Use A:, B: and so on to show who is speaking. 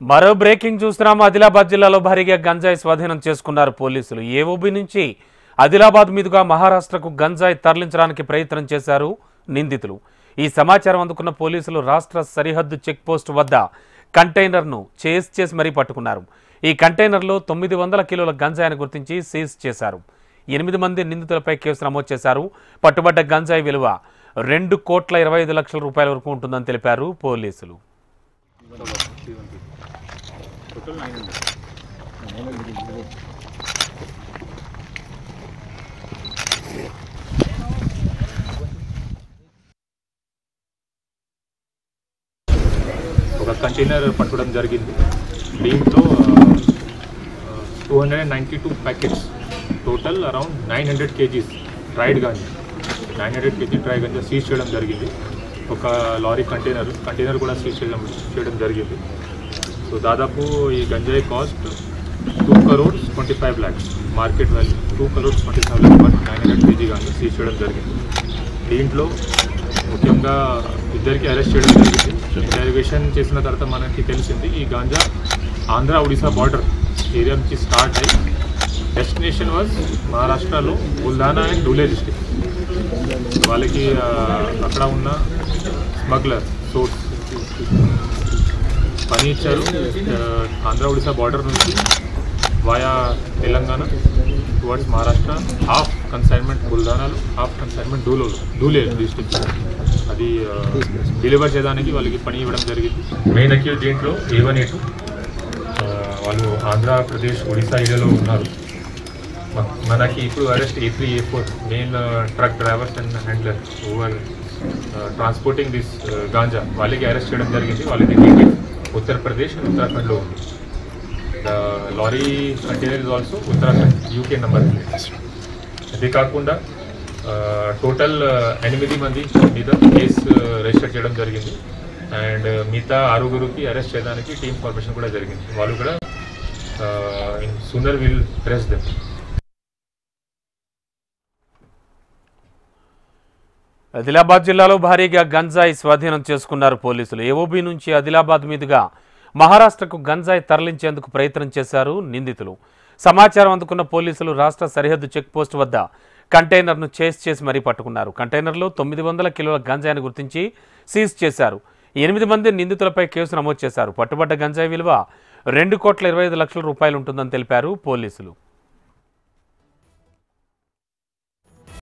A: మరో బ్రేకింగ్ చూస్తున్నాం. ఆదిలాబాద్ జిల్లాలో భారీగా గంజాయి స్వాధీనం చేసుకున్నారు పోలీసులు. ఏఓబి నుంచి ఆదిలాబాద్ మీదుగా మహారాష్ట్రకు గంజాయి తరలించడానికి ప్రయత్నం చేశారు నిందితులు. ఈ సమాచారం అందుకున్న పోలీసులు రాష్ట్ర సరిహద్దు చెక్పోస్ట్ వద్ద కంటైనర్ను చేసి మరీ పట్టుకున్నారు. ఈ కంటైనర్లో 900 కిలోల గంజాయిని గుర్తించి సీజ్ చేశారు. 8 మంది నిందితులపై కేసు నమోదు చేశారు. పట్టుబడ్డ గంజాయి విలువ 2,25,00,000 రూపాయల వరకు ఉంటుందని తెలిపారు పోలీసులు.
B: ఒక కంటైనర్ పట్టడం జరిగింది. దీంట్లో 292 packets, total around 900 kgs dried ganja, 900 kg dry ganja seize చేయడం జరిగింది. ఒక లారీ కంటైనర్ కూడా సీజ్ చేయడం జరిగింది. సో దాదాపు ఈ గంజాయి cost 2,25 lakhs, market value 2,25 lakhs but 900 kg ganja seize చేయడం జరిగింది. దీంట్లో ముఖ్యంగా ఇద్దరికి అరెస్ట్ చేయడం జరిగింది. ఇంటర్వేషన్ చేసిన తర్వాత మనకి తెలిసింది ఈ గాంజా ఆంధ్ర ఒడిశా బార్డర్ ఏరియా నుంచి స్టార్ట్ అయ్యి డెస్టినేషన్ వాజ్ మహారాష్ట్రలో బుల్ధానా అండ్ ధూలే డిస్ట్రిక్ట్. వాళ్ళకి అక్కడ ఉన్న స్మగ్లర్ సోర్స్ పని ఇచ్చారు. ఆంధ్ర ఒడిశా బార్డర్ నుంచి via Telangana towards Maharashtra, half consignment బుల్ధానాలో, హాఫ్ కన్సైన్మెంట్ ధూలే డిస్ట్రిక్ట్. అది డెలివర్ చేయడానికి వాళ్ళకి పని ఇవ్వడం జరిగింది. మెయిన్ అక్యూజ్ దీంట్లో A1 A2 వాళ్ళు ఆంధ్రప్రదేశ్ ఒడిశా ఏరియాలో ఉన్నారు. మనకి ఇప్పుడు arrest A3 A4 main truck drivers and handler over transporting this ganja వాళ్ళకి అరెస్ట్ చేయడం జరిగింది. వాళ్ళకి ఉత్తరప్రదేశ్ అండ్ ఉత్తరాఖండ్లో ఉంది. Lorry container is also Uttarakhand UK number. అది కాకుండా టోటల్ 8 మంది మీద కేసు రిజిస్టర్ చేయడం జరిగింది. అండ్ మిగతా 6గురికి అరెస్ట్ చేయడానికి టీమ్ ఫార్మేషన్ కూడా జరిగింది. వాళ్ళు కూడా sooner will arrest them.
A: Adilabad జిల్లాలో భారీగా గంజాయి స్వాధీనం చేసుకున్నారు పోలీసులు. ఏఓబి నుంచి ఆదిలాబాద్ మీదుగా మహారాష్ట్రకు గంజాయి తరలించేందుకు ప్రయత్నం చేశారు నిందితులు. సమాచారం అందుకున్న పోలీసులు రాష్ట్ర సరిహద్దు చెక్పోస్ట్ వద్ద కంటైనర్ను చేసి మరీ పట్టుకున్నారు. కంటైనర్లో 900 కిలోల గంజాయిని గుర్తించి సీజ్ చేశారు. 8 మంది నిందితులపై కేసు నమోదు చేశారు. పట్టుబడ్డ గంజాయి విలువ 2,25,00,000 రూపాయలు ఉంటుందని తెలిపారు పోలీసులు.